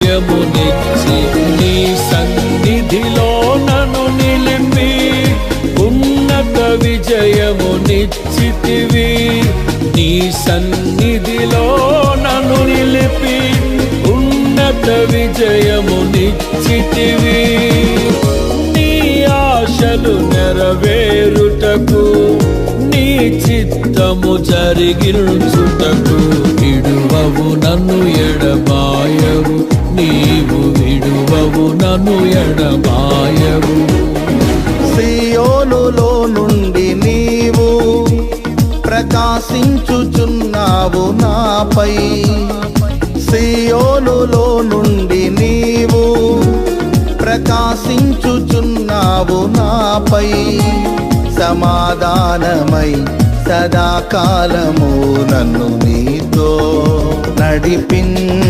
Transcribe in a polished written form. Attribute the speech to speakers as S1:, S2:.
S1: విజయమునిచ్చి నీ సన్నిధిలో నన్ను నిలిపి ఉన్నత విజయమునిచ్చితివి. నీ సన్నిధిలో నన్ను నిలిపి ఉన్నత విజయమునిచ్చితివి. నీ ఆశలు నెరవేరుటకు నీ చిత్తము జరిగించుటకు విడువవు నన్ను ఎడబాయవు, నీవు విడువవు నన్ను ఎడబాయవు.
S2: సియోనులో నుండి నీవు ప్రకాశించుచున్నావు నాపై, సియోనులో నుండి నీవు ప్రకాశించుచున్నావు నాపై. సమాధానమై సదాకాలము నన్ను నీతో నడిపించుచున్నావు